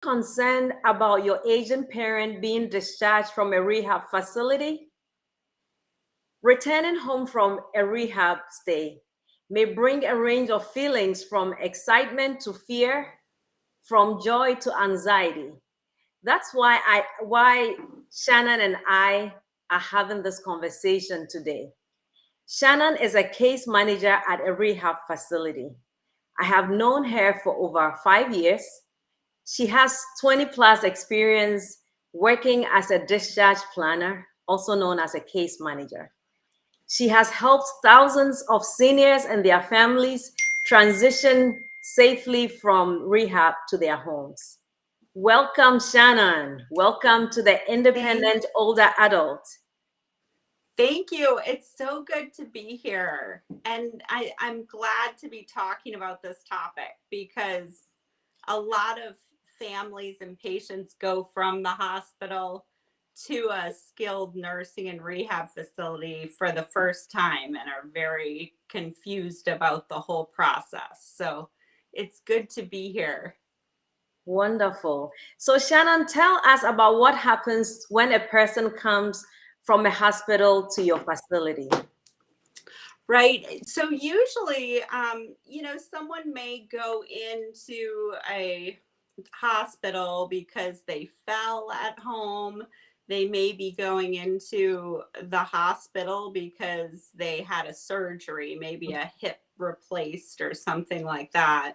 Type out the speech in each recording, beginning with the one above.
Concerned about your aging parent being discharged from a rehab facility? Returning home from a rehab stay may bring a range of feelings from excitement to fear, from joy to anxiety. That's why Shannon and I are having this conversation today. Shannon is a case manager at a rehab facility. I have known her for over 5 years. She has 20 plus experience working as a discharge planner, also known as a case manager. She has helped thousands of seniors and their families transition safely from rehab to their homes. Welcome, Shannon. Welcome to the Thank, Independent Older Adult. thank you. It's so good to be here. And I'm glad to be talking about this topic because a lot of families and patients go from the hospital to a skilled nursing and rehab facility for the first time and are very confused about the whole process. So it's good to be here. Wonderful. So, Shannon, tell us about what happens when a person comes from a hospital to your facility. Right. So usually, someone may go into a hospital because they fell at home. They may be going into the hospital because they had a surgery, maybe a hip replaced or something like that.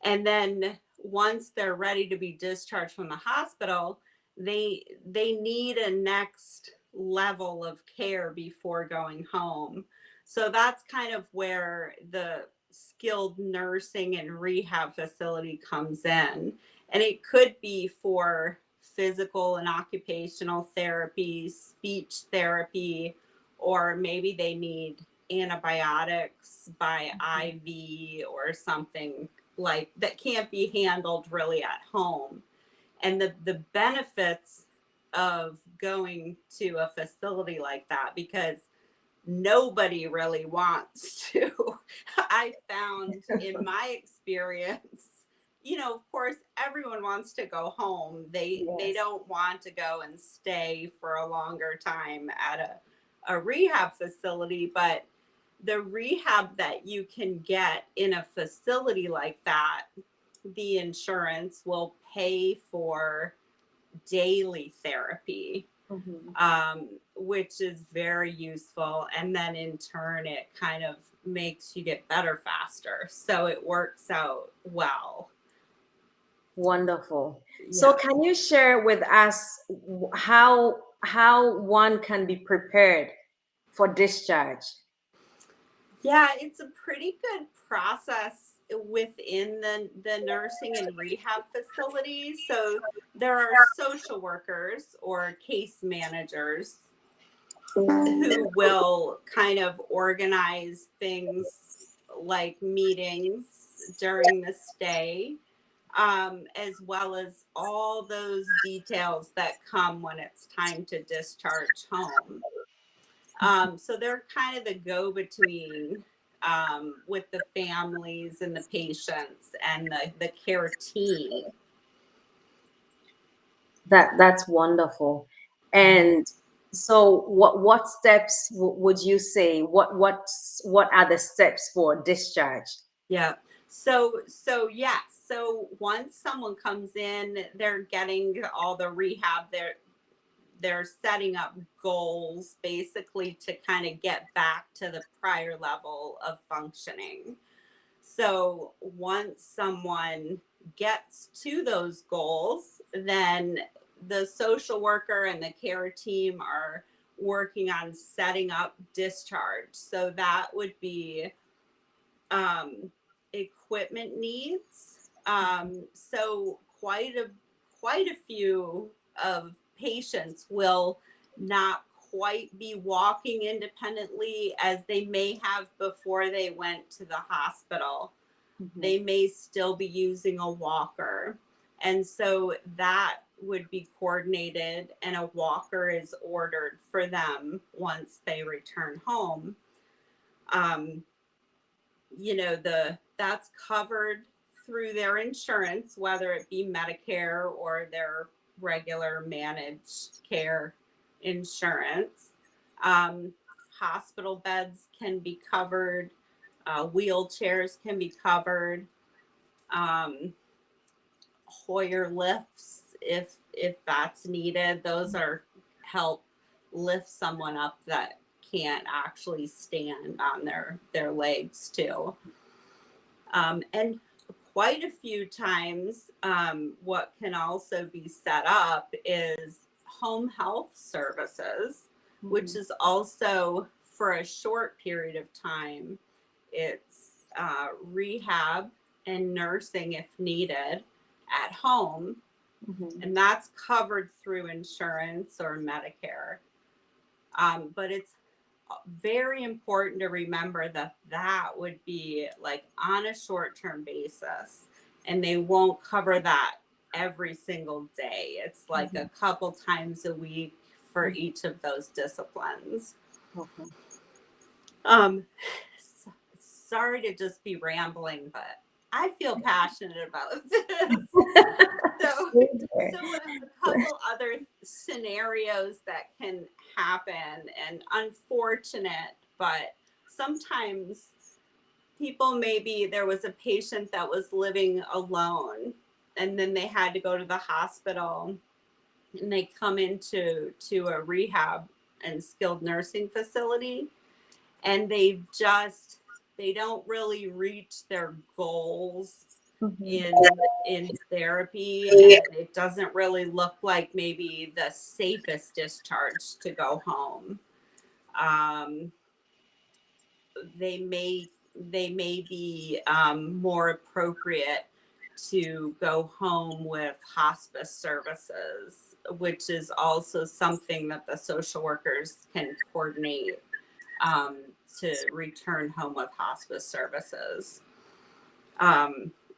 And then once they're ready to be discharged from the hospital, they need a next level of care before going home. So that's kind of where the skilled nursing and rehab facility comes in. And it could be for physical and occupational therapy, speech therapy, or maybe they need antibiotics by IV or something like that can't be handled really at home. And the benefits of going to a facility like that, because nobody really wants to. I found in my experience, of course everyone wants to go home. They Yes. don't want to go and stay for a longer time at a rehab facility, but the rehab that you can get in a facility like that, the insurance will pay for daily therapy, Mhm. which is very useful. And then in turn, it kind of makes you get better faster. So it works out well. Wonderful. So, Yeah. can you share with us how one can be prepared for discharge? Yeah, it's a pretty good process within the nursing and rehab facilities. So there are social workers or case managers who will kind of organize things like meetings during the stay, as well as all those details that come when it's time to discharge home. So they're kind of the go between, with the families and the patients and the care team. That's wonderful. And so, what steps would you say? What are the steps for discharge? Yeah. So yes. So once someone comes in, they're getting all the rehab. They're setting up goals basically to kind of get back to the prior level of functioning. So once someone gets to those goals, then the social worker and the care team are working on setting up discharge. So that would be, um, equipment needs. So quite a few of patients will not quite be walking independently as they may have before they went to the hospital. Mhm. They may still be using a walker. And so that would be coordinated, and a walker is ordered for them once they return home. Um, the that's covered through their insurance, whether it be Medicare or their regular managed care insurance. Hospital beds can be covered, wheelchairs can be covered, Hoyer lifts if that's needed. Those are help lift someone up that can't actually stand on their legs too. And quite a few times, what can also be set up is home health services, which is also for a short period of time. It's rehab and nursing if needed at home, and that's covered through insurance or Medicare. But it's very important to remember that that would be like on a short-term basis, and they won't cover that every single day. It's like a couple times a week for each of those disciplines. Sorry to just be rambling, but I feel passionate about this. So a couple other scenarios that can happen, and unfortunate, but sometimes people, maybe there was a patient that was living alone and then they had to go to the hospital, and they come into a rehab and skilled nursing facility, and they don't really reach their goals in therapy, and it doesn't really look like maybe the safest discharge to go home. They may be more appropriate to go home with hospice services, which is also something that the social workers can coordinate, to return home with hospice services,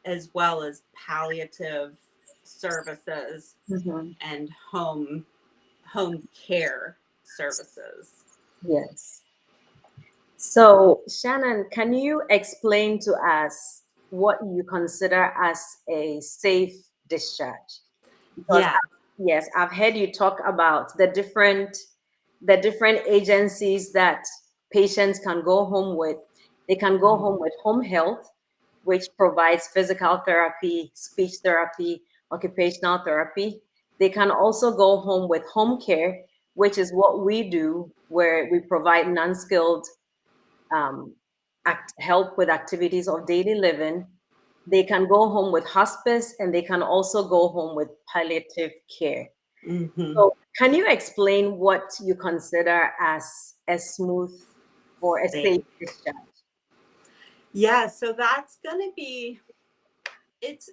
as well as palliative services and home care services. Yes. So, Shannon, can you explain to us what you consider as a safe discharge? Because yes, I've heard you talk about the different agencies that patients can go home with. They can go home with home health, which provides physical therapy, speech therapy, occupational therapy. They can also go home with home care, which is what we do, where we provide non-skilled help with activities of daily living. They can go home with hospice, and they can also go home with palliative care. So can you explain what you consider as a smooth or a safe discharge? Yeah, so that's going to be, it's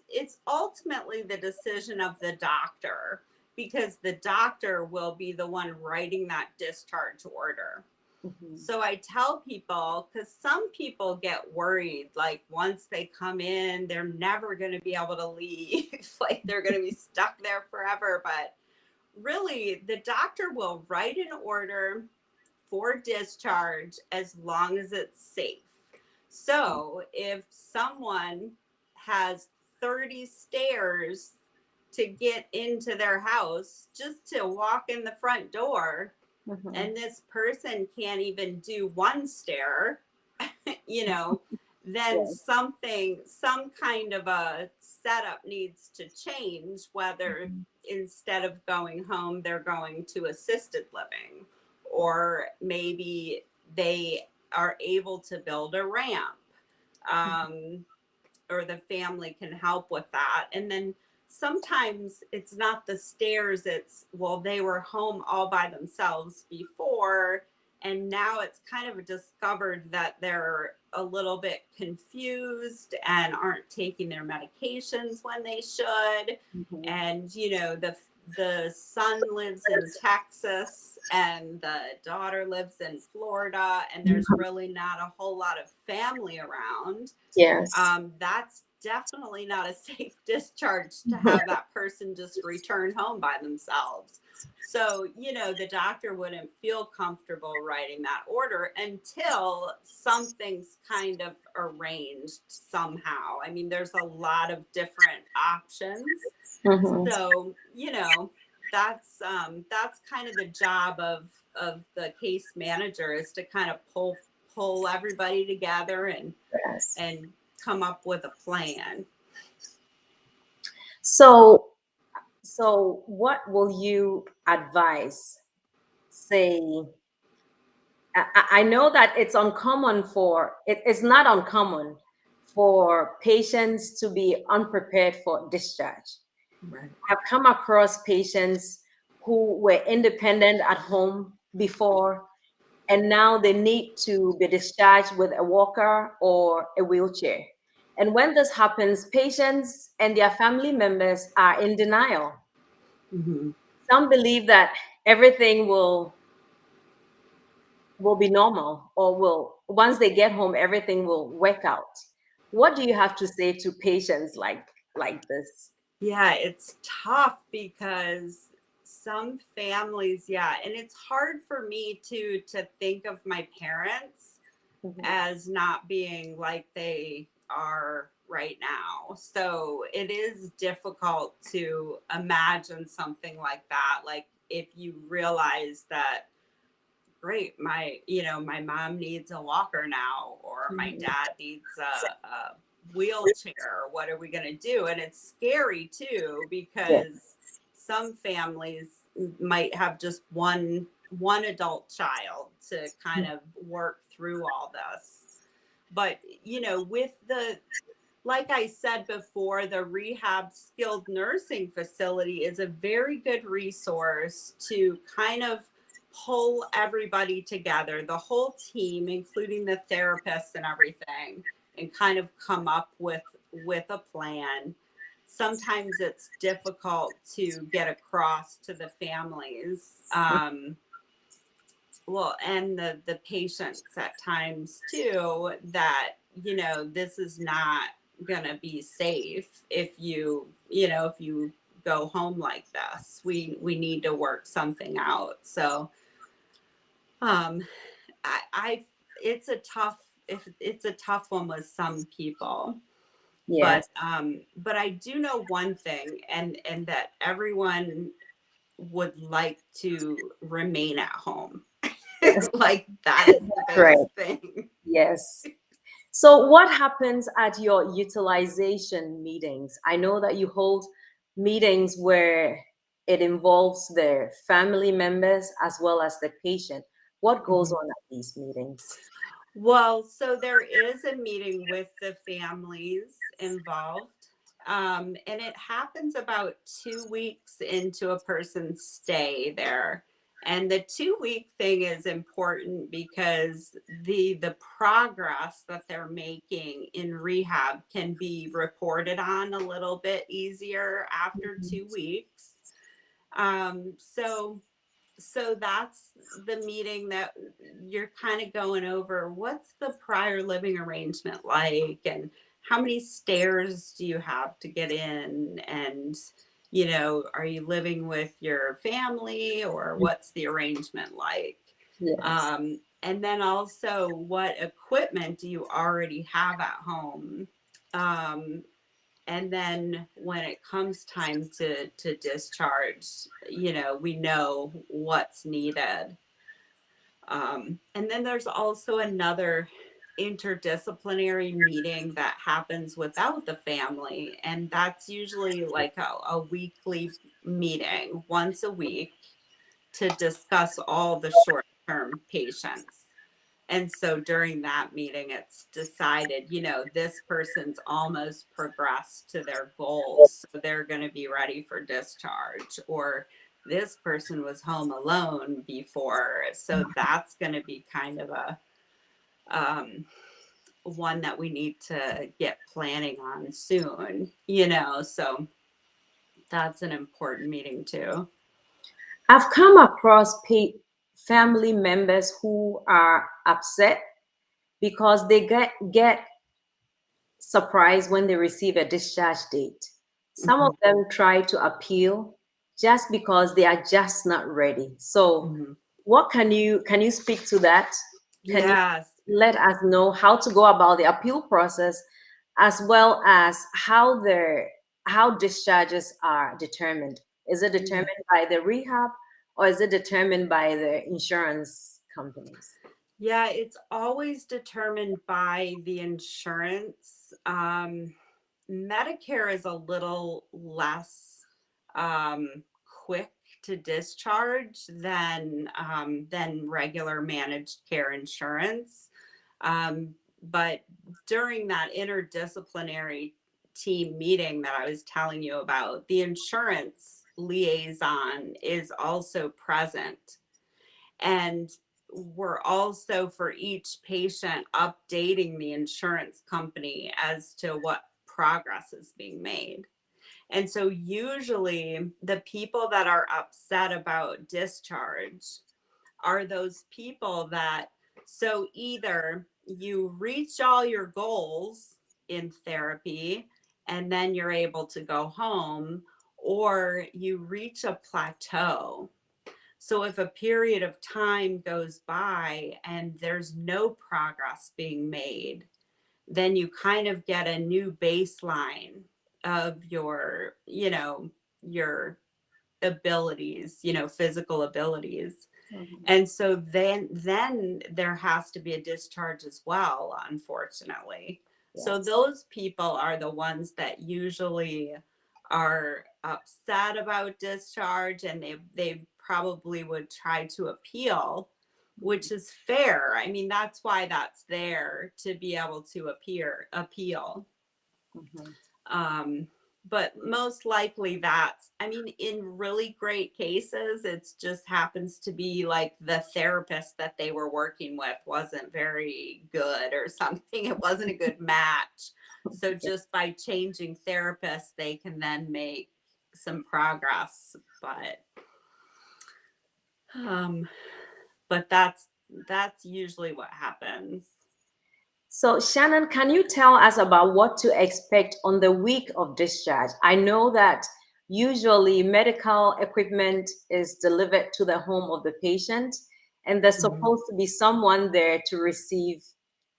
ultimately the decision of the doctor, because the doctor will be the one writing that discharge order. So I tell people, because some people get worried, like once they come in, they're never going to be able to leave, like they're going to be stuck there forever. But really, the doctor will write an order for discharge as long as it's safe. So if someone has 30 stairs to get into their house just to walk in the front door, and this person can't even do one stair, then some kind of a setup needs to change, whether instead of going home, they're going to assisted living, or maybe they are able to build a ramp, or the family can help with that. And then sometimes it's not the stairs, it's, well, they were home all by themselves before, and now it's kind of discovered that they're a little bit confused and aren't taking their medications when they should. And the son lives in Texas and the daughter lives in Florida, and there's really not a whole lot of family around. Yes. definitely not a safe discharge to have that person just return home by themselves. So, the doctor wouldn't feel comfortable writing that order until something's kind of arranged somehow. I mean, there's a lot of different options. Mhm. So, that's kind of the job of the case manager, is to kind of pull everybody together Yes. and come up with a plan. So, so what will you advise? Say, I know that it's uncommon it's not uncommon for patients to be unprepared for discharge. Right. I've come across patients who were independent at home before, and now they need to be discharged with a walker or a wheelchair. And when this happens, patients and their family members are in denial. Mm-hmm. Some believe that everything will be normal, or will, once they get home, everything will work out. What do you have to say to patients like this? Yeah, it's tough because some families, yeah, and it's hard for me to think of my parents Mhm. as not being like they are right now. So it is difficult to imagine something like that. Like, if you realize that, great, my mom needs a walker now, or my Mhm. dad needs a wheelchair, what are we going to do? And it's scary too, Yeah. because some families might have just one adult child to kind of work through all this. But with the, like I said before, the rehab skilled nursing facility is a very good resource to kind of pull everybody together, the whole team, including the therapists and everything, and kind of come up with a plan. Sometimes it's difficult to get across to the families, well, and the patients at times too, that this is not gonna be safe if you go home like this. We need to work something out. So um I it's a tough, if it's a tough one with some people. Yes. But I do know one thing, and that everyone would like to remain at home. Yes. Like, that is the That's right. biggest thing. Yes. So, what happens at your utilization meetings? I know that you hold meetings where it involves the family members as well as the patient. What goes Mhm. on at these meetings? Well, so there is a meeting with the families involved. And it happens about 2 weeks into a person's stay there. And the 2 week thing is important because the progress that they're making in rehab can be reported on a little bit easier after Mhm. 2 weeks. So that's the meeting that you're kind of going over, what's the prior living arrangement like, and how many stairs do you have to get in, and are you living with your family, or what's the arrangement like? Yes. And then also, what equipment do you already have at home? um, and then when it comes time to discharge, we know what's needed. And then there's also another interdisciplinary meeting that happens without the family, and that's usually like a weekly meeting once a week to discuss all the short-term patients. And so during that meeting, it's decided, this person's almost progressed to their goals, so they're going to be ready for discharge. Or this person was home alone before, so that's going to be kind of a um, one that we need to get planning on soon, So that's an important meeting too. I've come across family members who are upset because they get surprised when they receive a discharge date. Some of Mhm. them try to appeal just because they are just not ready. So, Mhm. what can you speak to that? Can you Yes. let us know how to go about the appeal process, as well as how discharges are determined? Is it Yeah. determined by the rehab, or is it determined by the insurance companies? Yeah, it's always determined by the insurance. Medicare is a little less quick to discharge than regular managed care insurance. Um, but during that interdisciplinary team meeting that I was telling you about, the insurance liaison is also present. And we're also, for each patient, updating the insurance company as to what progress is being made. And so, usually, the people that are upset about discharge are those people that, so either you reach all your goals in therapy and then you're able to go home, or you reach a plateau. So if a period of time goes by and there's no progress being made, then you kind of get a new baseline of your abilities, physical abilities. Mhm. And so then there has to be a discharge as well, unfortunately. So Yes. those people are the ones that usually are upset about discharge, and they probably would try to appeal, which is fair. I mean, that's why that's there, to be able to appeal. Mhm. Um, but most likely that's, I mean, in really great cases, it's just happens to be like the therapist that they were working with wasn't very good or something. It wasn't a good match. So just by changing therapists, they can then make some progress. Um, but that's usually what happens. So, Shannon, can you tell us about what to expect on the week of discharge? I know that usually medical equipment is delivered to the home of the patient, and there's Mhm. supposed to be someone there to receive,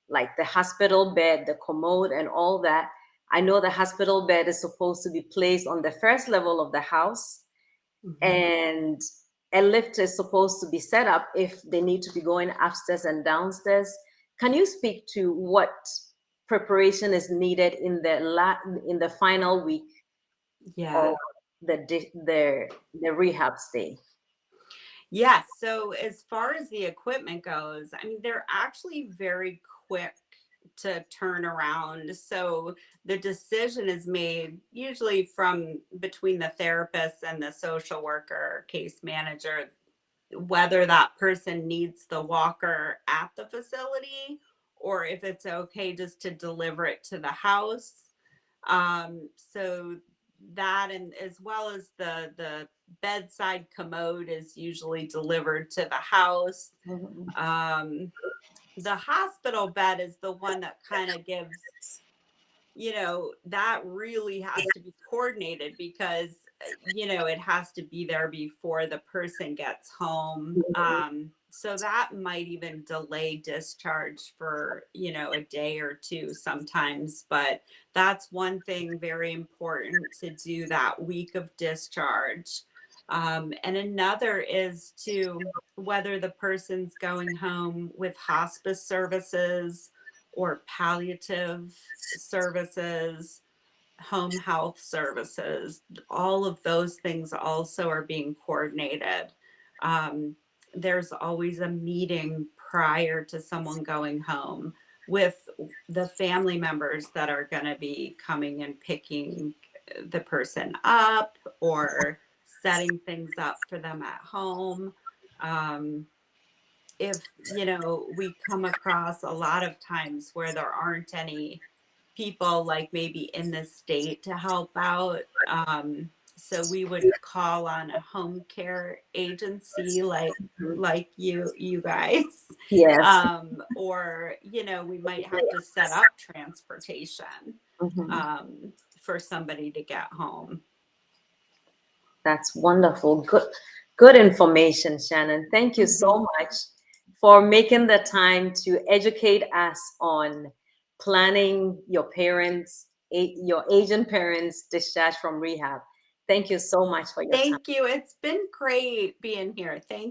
like the hospital bed, the commode, and all that. I know the hospital bed is supposed to be placed on the first level of the house, Mhm. and a lift is supposed to be set up if they need to be going upstairs and downstairs. Can you speak to what preparation is needed in the final week of Yeah. the rehab stay? Yes. So as far as the equipment goes, I mean, they're actually very quick to turn around. So the decision is made usually from between the therapist and the social worker, case manager, whether that person needs the walker at the facility or if it's okay just to deliver it to the house. So that, and as well as the bedside commode, is usually delivered to the house. Mhm. Um, the hospital bed is the one that kind of gives, that really has to be coordinated because, it has to be there before the person gets home. So that might even delay discharge for, a day or two sometimes. But that's one thing very important to do that week of discharge. And another is to whether the person's going home with hospice services or palliative services, home health services. All of those things also are being coordinated. Um, there's always a meeting prior to someone going home with the family members that are going to be coming and picking the person up or setting things up for them at home. Um, if we come across a lot of times where there aren't any people like maybe in the state to help out, So we would call on a home care agency like you guys, Yes. or we might have to set up transportation Mhm. for somebody to get home. That's wonderful. Good information, Shannon. Thank you Mhm. so much for making the time to educate us on planning your Asian parents' discharge from rehab. Thank you so much for your time. Thank you. It's been great being here. Thank